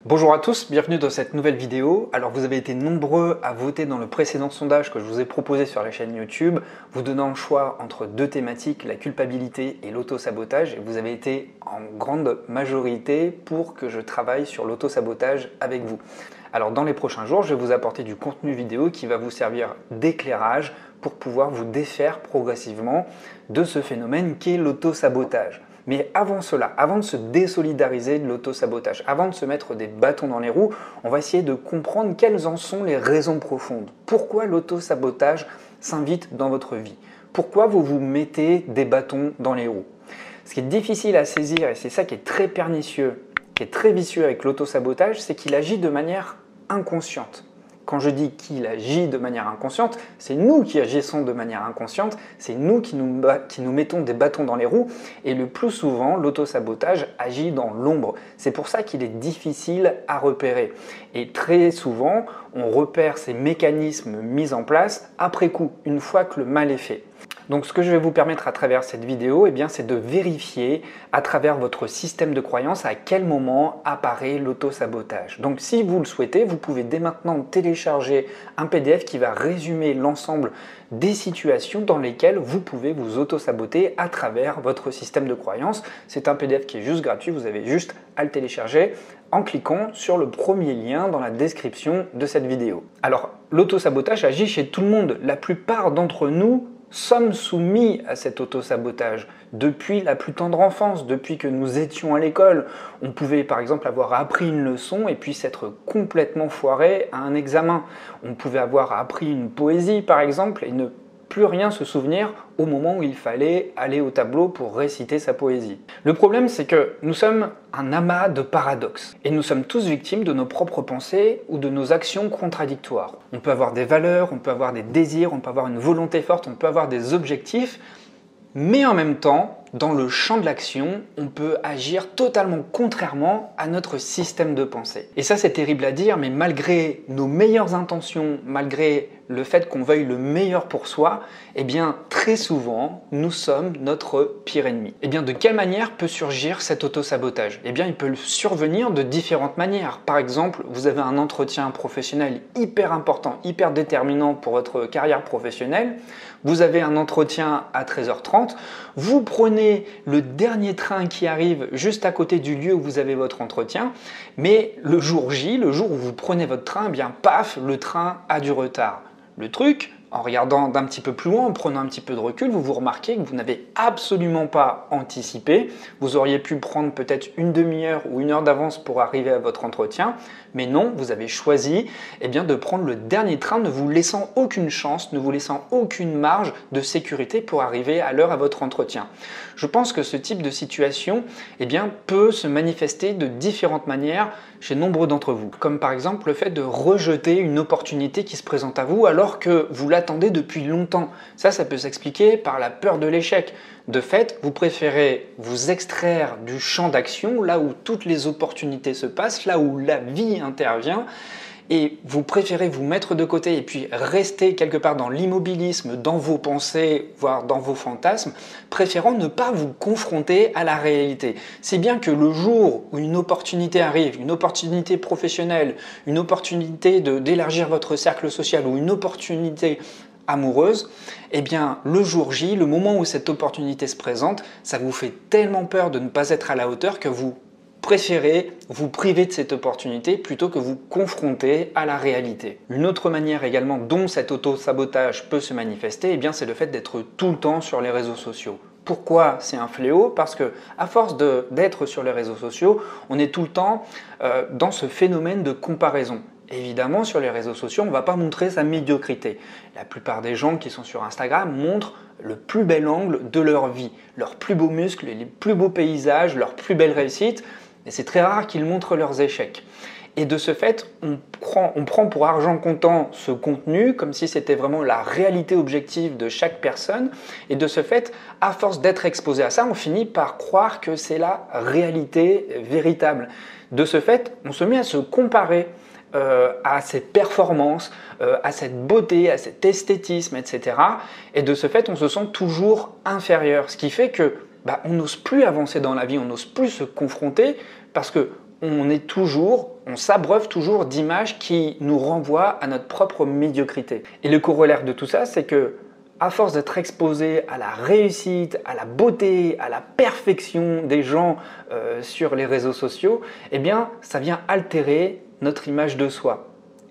Bonjour à tous, bienvenue dans cette nouvelle vidéo. Alors vous avez été nombreux à voter dans le précédent sondage que je vous ai proposé sur la chaîne YouTube, vous donnant le choix entre deux thématiques, la culpabilité et l'auto-sabotage, et vous avez été en grande majorité pour que je travaille sur l'auto-sabotage avec vous. Alors dans les prochains jours, je vais vous apporter du contenu vidéo qui va vous servir d'éclairage pour pouvoir vous défaire progressivement de ce phénomène qu'est l'auto-sabotage. Mais avant cela, avant de se désolidariser de l'auto-sabotage, avant de se mettre des bâtons dans les roues, on va essayer de comprendre quelles en sont les raisons profondes. Pourquoi l'auto-sabotage s'invite dans votre vie? Pourquoi vous vous mettez des bâtons dans les roues? Ce qui est difficile à saisir, et c'est ça qui est très pernicieux, qui est très vicieux avec l'auto-sabotage, c'est qu'il agit de manière inconsciente. Quand je dis qu'il agit de manière inconsciente, c'est nous qui agissons de manière inconsciente, c'est nous qui nous mettons des bâtons dans les roues, et le plus souvent, l'auto-sabotage agit dans l'ombre. C'est pour ça qu'il est difficile à repérer. Et très souvent, on repère ces mécanismes mis en place après coup, une fois que le mal est fait. Donc ce que je vais vous permettre à travers cette vidéo, c'est de vérifier à travers votre système de croyance à quel moment apparaît l'auto-sabotage. Donc si vous le souhaitez, vous pouvez dès maintenant télécharger un PDF qui va résumer l'ensemble des situations dans lesquelles vous pouvez vous auto-saboter à travers votre système de croyance. C'est un PDF qui est juste gratuit, vous avez juste à le télécharger en cliquant sur le premier lien dans la description de cette vidéo. Alors l'auto-sabotage agit chez tout le monde. La plupart d'entre nous sommes soumis à cet auto-sabotage depuis la plus tendre enfance, depuis que nous étions à l'école. On pouvait par exemple avoir appris une leçon et puis s'être complètement foiré à un examen. On pouvait avoir appris une poésie par exemple et ne plus rien se souvenir au moment où il fallait aller au tableau pour réciter sa poésie. Le problème, c'est que nous sommes un amas de paradoxes et nous sommes tous victimes de nos propres pensées ou de nos actions contradictoires. On peut avoir des valeurs, on peut avoir des désirs, on peut avoir une volonté forte, on peut avoir des objectifs, mais en même temps, dans le champ de l'action, on peut agir totalement contrairement à notre système de pensée. Et ça, c'est terrible à dire, mais malgré nos meilleures intentions, malgré le fait qu'on veuille le meilleur pour soi, très souvent, nous sommes notre pire ennemi. De quelle manière peut surgir cet auto-sabotage? Il peut survenir de différentes manières. Par exemple, vous avez un entretien professionnel hyper important, hyper déterminant pour votre carrière professionnelle. Vous avez un entretien à 13h30. Vous prenez le dernier train qui arrive juste à côté du lieu où vous avez votre entretien, mais le jour J, le jour où vous prenez votre train, paf, le train a du retard. Le truc, en regardant d'un petit peu plus loin, en prenant un petit peu de recul, vous vous remarquez que vous n'avez absolument pas anticipé. Vous auriez pu prendre peut-être une demi-heure ou une heure d'avance pour arriver à votre entretien, mais non, vous avez choisi de prendre le dernier train, ne vous laissant aucune chance, ne vous laissant aucune marge de sécurité pour arriver à l'heure à votre entretien. Je pense que ce type de situation peut se manifester de différentes manières chez nombreux d'entre vous, comme par exemple le fait de rejeter une opportunité qui se présente à vous alors que vous l'attendez depuis longtemps. Ça peut s'expliquer par la peur de l'échec. De fait, vous préférez vous extraire du champ d'action, là où toutes les opportunités se passent, là où la vie intervient, et vous préférez vous mettre de côté et puis rester quelque part dans l'immobilisme, dans vos pensées, voire dans vos fantasmes, préférant ne pas vous confronter à la réalité. C'est bien que le jour où une opportunité arrive, une opportunité professionnelle, une opportunité d'élargir votre cercle social ou une opportunité amoureuse, le jour J, le moment où cette opportunité se présente, ça vous fait tellement peur de ne pas être à la hauteur que vous préférez vous priver de cette opportunité plutôt que vous confronter à la réalité. Une autre manière également dont cet auto-sabotage peut se manifester, c'est le fait d'être tout le temps sur les réseaux sociaux. Pourquoi c'est un fléau? Parce que à force d'être sur les réseaux sociaux, on est tout le temps dans ce phénomène de comparaison. Évidemment, sur les réseaux sociaux, on ne va pas montrer sa médiocrité. La plupart des gens qui sont sur Instagram montrent le plus bel angle de leur vie, leurs plus beaux muscles, les plus beaux paysages, leurs plus belles réussites. Et c'est très rare qu'ils montrent leurs échecs. Et de ce fait, on prend pour argent comptant ce contenu comme si c'était vraiment la réalité objective de chaque personne. Et de ce fait, à force d'être exposé à ça, on finit par croire que c'est la réalité véritable. De ce fait, on se met à se comparer à ces performances, à cette beauté, à cet esthétisme, etc. Et de ce fait, on se sent toujours inférieur. Ce qui fait que on n'ose plus avancer dans la vie, on n'ose plus se confronter parce que on on s'abreuve toujours d'images qui nous renvoient à notre propre médiocrité. Et le corollaire de tout ça, c'est que à force d'être exposé à la réussite, à la beauté, à la perfection des gens sur les réseaux sociaux, eh bien, ça vient altérer notre image de soi.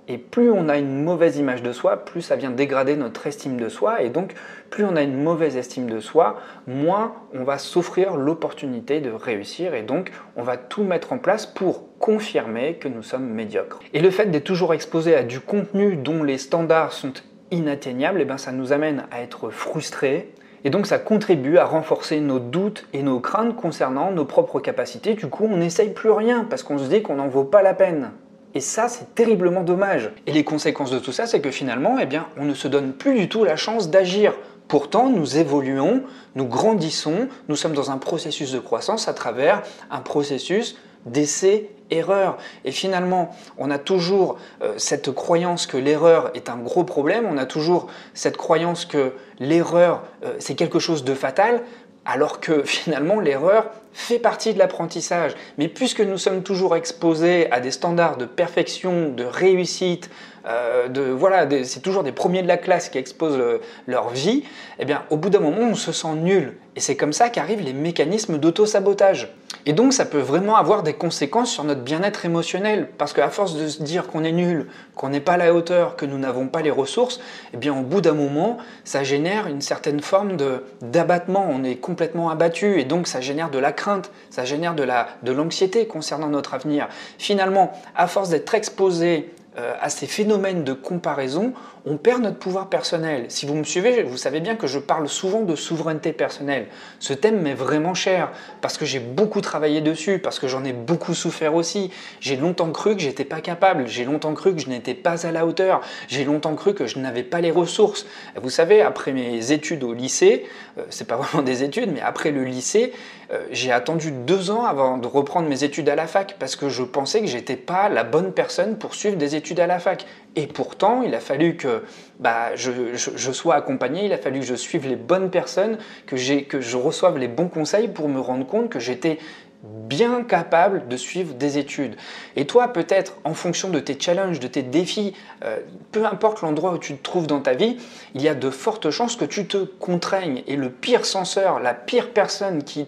Et plus on a une mauvaise image de soi, plus ça vient dégrader notre estime de soi. Et donc, plus on a une mauvaise estime de soi, moins on va s'offrir l'opportunité de réussir. Et donc, on va tout mettre en place pour confirmer que nous sommes médiocres. Et le fait d'être toujours exposé à du contenu dont les standards sont inatteignables, eh bien, ça nous amène à être frustrés. Et donc ça contribue à renforcer nos doutes et nos craintes concernant nos propres capacités. Du coup, on n'essaye plus rien parce qu'on se dit qu'on n'en vaut pas la peine. Et ça, c'est terriblement dommage. Et les conséquences de tout ça, c'est que finalement, eh bien, on ne se donne plus du tout la chance d'agir. Pourtant, nous évoluons, nous grandissons, nous sommes dans un processus de croissance à travers un processus d'essai-erreur. Et finalement, on a toujours cette croyance que l'erreur est un gros problème, on a toujours cette croyance que l'erreur, c'est quelque chose de fatal, alors que finalement l'erreur fait partie de l'apprentissage. Mais puisque nous sommes toujours exposés à des standards de perfection, de réussite, c'est toujours des premiers de la classe qui exposent leur vie, eh bien, au bout d'un moment, on se sent nul. Et c'est comme ça qu'arrivent les mécanismes d'auto-sabotage. Et donc, ça peut vraiment avoir des conséquences sur notre bien-être émotionnel. Parce qu'à force de se dire qu'on est nul, qu'on n'est pas à la hauteur, que nous n'avons pas les ressources, eh bien, au bout d'un moment, ça génère une certaine forme d'abattement. On est complètement abattu et donc ça génère de la crainte, ça génère de l'anxiété concernant notre avenir. Finalement, à force d'être exposé à ces phénomènes de comparaison, on perd notre pouvoir personnel. Si vous me suivez, vous savez bien que je parle souvent de souveraineté personnelle. Ce thème m'est vraiment cher parce que j'ai beaucoup travaillé dessus, parce que j'en ai beaucoup souffert aussi. J'ai longtemps cru que j'étais pas capable, j'ai longtemps cru que je n'étais pas à la hauteur, j'ai longtemps cru que je n'avais pas les ressources. Vous savez, après mes études au lycée, c'est pas vraiment des études, mais après le lycée, j'ai attendu 2 ans avant de reprendre mes études à la fac parce que je pensais que j'étais pas la bonne personne pour suivre des études à la fac. Et pourtant, il a fallu que je sois accompagné, il a fallu que je suive les bonnes personnes, que je reçoive les bons conseils pour me rendre compte que j'étais bien capable de suivre des études. Et toi, peut-être, en fonction de tes challenges, de tes défis, peu importe l'endroit où tu te trouves dans ta vie, il y a de fortes chances que tu te contraignes. Et le pire censeur, la pire personne qui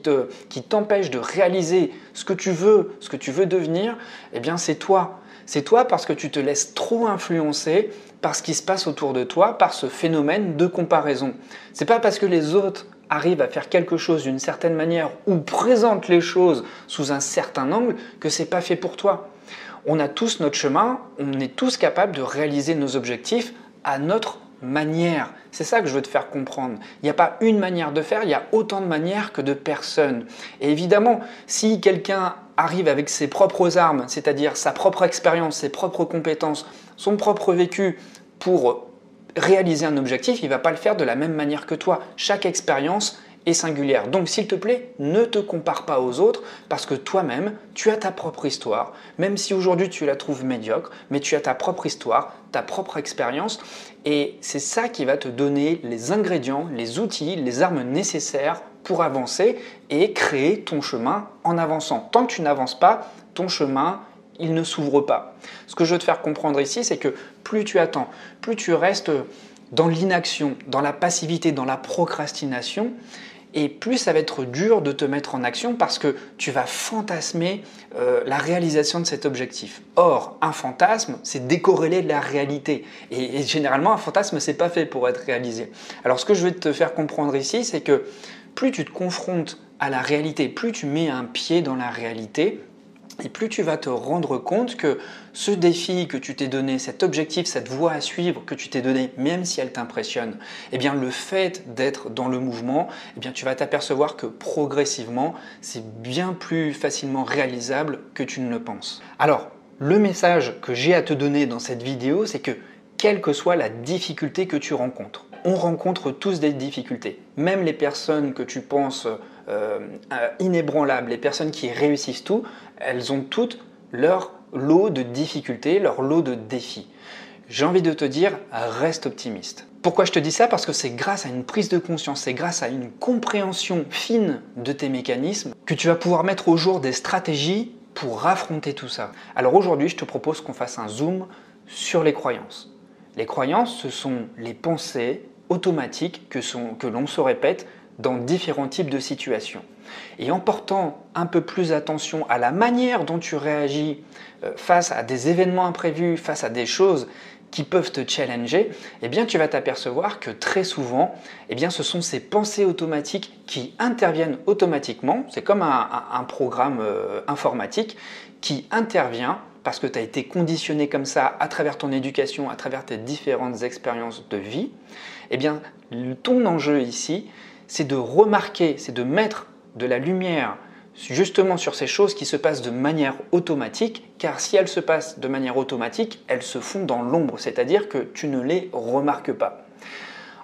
t'empêche de réaliser ce que tu veux devenir, eh bien c'est toi. C'est toi parce que tu te laisses trop influencer par ce qui se passe autour de toi, par ce phénomène de comparaison. C'est pas parce que les autres arrivent à faire quelque chose d'une certaine manière ou présentent les choses sous un certain angle que c'est pas fait pour toi. On a tous notre chemin, on est tous capables de réaliser nos objectifs à notre manière. C'est ça que je veux te faire comprendre. Il n'y a pas une manière de faire, il y a autant de manières que de personnes. Et évidemment, si quelqu'un arrive avec ses propres armes, c'est-à-dire sa propre expérience, ses propres compétences, son propre vécu pour réaliser un objectif, il ne va pas le faire de la même manière que toi. Chaque expérience est singulière. Donc s'il te plaît, ne te compare pas aux autres parce que toi-même, tu as ta propre histoire. Même si aujourd'hui tu la trouves médiocre, mais tu as ta propre histoire, ta propre expérience et c'est ça qui va te donner les ingrédients, les outils, les armes nécessaires pour avancer et créer ton chemin en avançant. Tant que tu n'avances pas, ton chemin il ne s'ouvre pas. Ce que je veux te faire comprendre ici, c'est que plus tu attends, plus tu restes dans l'inaction, dans la passivité, dans la procrastination, et plus ça va être dur de te mettre en action parce que tu vas fantasmer la réalisation de cet objectif. Or, un fantasme, c'est décorrélé de la réalité. Et généralement, un fantasme, c'est pas fait pour être réalisé. Alors, ce que je veux te faire comprendre ici, c'est que plus tu te confrontes à la réalité, plus tu mets un pied dans la réalité, et plus tu vas te rendre compte que ce défi que tu t'es donné, cet objectif, cette voie à suivre que tu t'es donné, même si elle t'impressionne, eh bien le fait d'être dans le mouvement, eh bien tu vas t'apercevoir que progressivement, c'est bien plus facilement réalisable que tu ne le penses. Alors, le message que j'ai à te donner dans cette vidéo, c'est que quelle que soit la difficulté que tu rencontres, on rencontre tous des difficultés. Même les personnes que tu penses inébranlables, les personnes qui réussissent tout, elles ont toutes leur lot de difficultés, leur lot de défis. J'ai envie de te dire, reste optimiste. Pourquoi je te dis ça? Parce que c'est grâce à une prise de conscience, c'est grâce à une compréhension fine de tes mécanismes que tu vas pouvoir mettre au jour des stratégies pour affronter tout ça? Alors aujourd'hui, je te propose qu'on fasse un zoom sur les croyances. Les croyances, ce sont les pensées automatiques que l'on se répète dans différents types de situations. Et en portant un peu plus attention à la manière dont tu réagis face à des événements imprévus, face à des choses qui peuvent te challenger, eh bien, tu vas t'apercevoir que très souvent, eh bien, ce sont ces pensées automatiques qui interviennent automatiquement. C'est comme un programme informatique qui intervient parce que tu as été conditionné comme ça à travers ton éducation, à travers tes différentes expériences de vie. Eh bien, ton enjeu ici, c'est de remarquer, c'est de mettre de la lumière justement sur ces choses qui se passent de manière automatique, car si elles se passent de manière automatique, elles se font dans l'ombre, c'est-à-dire que tu ne les remarques pas.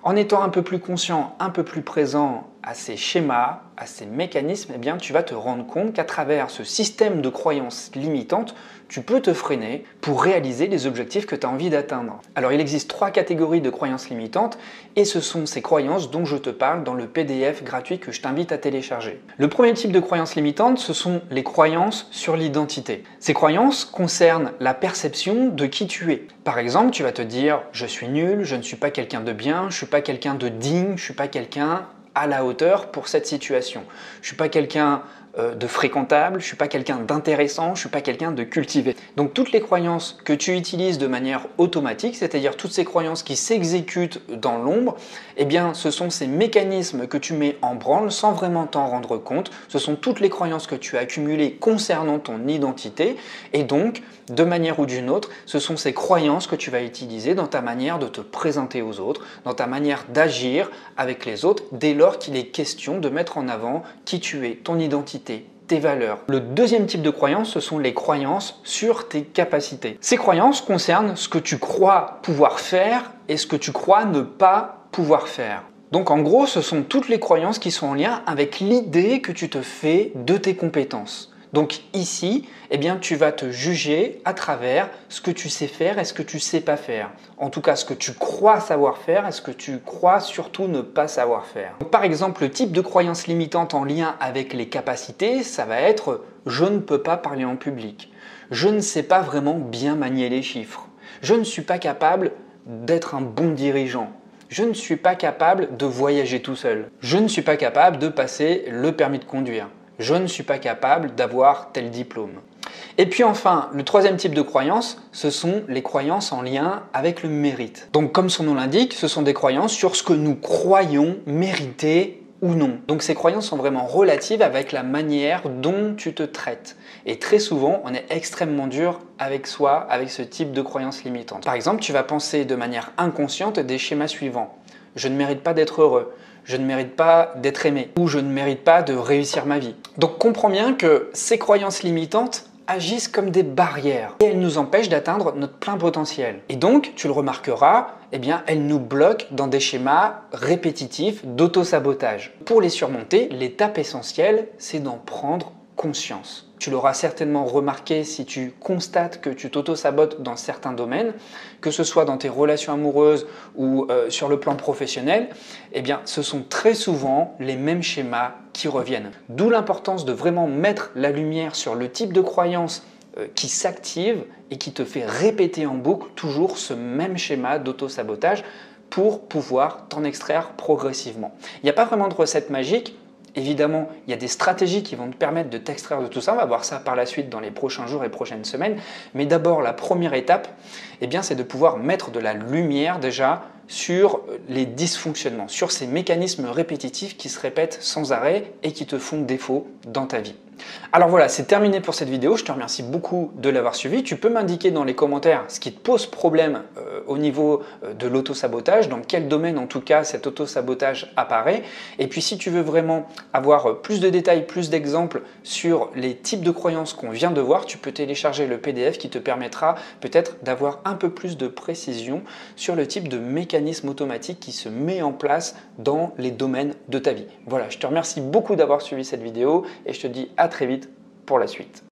En étant un peu plus conscient, un peu plus présent à ces schémas, à ces mécanismes, eh bien, tu vas te rendre compte qu'à travers ce système de croyances limitantes, tu peux te freiner pour réaliser les objectifs que tu as envie d'atteindre. Alors, il existe 3 catégories de croyances limitantes et ce sont ces croyances dont je te parle dans le PDF gratuit que je t'invite à télécharger. Le premier type de croyances limitantes, ce sont les croyances sur l'identité. Ces croyances concernent la perception de qui tu es. Par exemple, tu vas te dire « je suis nul, je ne suis pas quelqu'un de bien, je ne suis pas quelqu'un de digne, je ne suis pas quelqu'un à la hauteur pour cette situation. Je ne suis pas quelqu'un de fréquentable, je ne suis pas quelqu'un d'intéressant, je ne suis pas quelqu'un de cultivé. » Donc toutes les croyances que tu utilises de manière automatique, c'est-à-dire toutes ces croyances qui s'exécutent dans l'ombre, eh bien ce sont ces mécanismes que tu mets en branle sans vraiment t'en rendre compte. Ce sont toutes les croyances que tu as accumulées concernant ton identité et donc, de manière ou d'une autre, ce sont ces croyances que tu vas utiliser dans ta manière de te présenter aux autres, dans ta manière d'agir avec les autres, dès lors qu'il est question de mettre en avant qui tu es, ton identité, tes valeurs. Le deuxième type de croyance, ce sont les croyances sur tes capacités. Ces croyances concernent ce que tu crois pouvoir faire et ce que tu crois ne pas pouvoir faire. Donc en gros, ce sont toutes les croyances qui sont en lien avec l'idée que tu te fais de tes compétences. Donc ici, eh bien, tu vas te juger à travers ce que tu sais faire et ce que tu ne sais pas faire. En tout cas, ce que tu crois savoir faire et ce que tu crois surtout ne pas savoir faire. Donc, par exemple, le type de croyance limitante en lien avec les capacités, ça va être « je ne peux pas parler en public »,« je ne sais pas vraiment bien manier les chiffres »,« je ne suis pas capable d'être un bon dirigeant ». Je ne suis pas capable de voyager tout seul. Je ne suis pas capable de passer le permis de conduire. Je ne suis pas capable d'avoir tel diplôme. Et puis enfin, le troisième type de croyance, ce sont les croyances en lien avec le mérite. Donc comme son nom l'indique, ce sont des croyances sur ce que nous croyons mériter ou non. Donc ces croyances sont vraiment relatives avec la manière dont tu te traites. Et très souvent, on est extrêmement dur avec soi, avec ce type de croyances limitantes. Par exemple, tu vas penser de manière inconsciente des schémas suivants. Je ne mérite pas d'être heureux. Je ne mérite pas d'être aimé ou je ne mérite pas de réussir ma vie. Donc comprends bien que ces croyances limitantes agissent comme des barrières et elles nous empêchent d'atteindre notre plein potentiel. Et donc, tu le remarqueras, eh bien, elles nous bloquent dans des schémas répétitifs d'auto-sabotage. Pour les surmonter, l'étape essentielle, c'est d'en prendre conscience. Tu l'auras certainement remarqué si tu constates que tu t'auto-sabotes dans certains domaines, que ce soit dans tes relations amoureuses ou sur le plan professionnel, eh bien, ce sont très souvent les mêmes schémas qui reviennent. D'où l'importance de vraiment mettre la lumière sur le type de croyance qui s'active et qui te fait répéter en boucle toujours ce même schéma d'auto-sabotage pour pouvoir t'en extraire progressivement. Il n'y a pas vraiment de recette magique. Évidemment, il y a des stratégies qui vont te permettre de t'extraire de tout ça. On va voir ça par la suite dans les prochains jours et prochaines semaines. Mais d'abord, la première étape, eh bien, c'est de pouvoir mettre de la lumière déjà sur les dysfonctionnements, sur ces mécanismes répétitifs qui se répètent sans arrêt et qui te font défaut dans ta vie. Alors voilà, c'est terminé pour cette vidéo. Je te remercie beaucoup de l'avoir suivi. Tu peux m'indiquer dans les commentaires ce qui te pose problème au niveau de l'auto-sabotage, dans quel domaine en tout cas cet auto-sabotage apparaît. Et puis si tu veux vraiment avoir plus de détails, plus d'exemples sur les types de croyances qu'on vient de voir, tu peux télécharger le PDF qui te permettra peut-être d'avoir un peu plus de précision sur le type de mécanisme automatique qui se met en place dans les domaines de ta vie. Voilà, je te remercie beaucoup d'avoir suivi cette vidéo et je te dis à très vite pour la suite.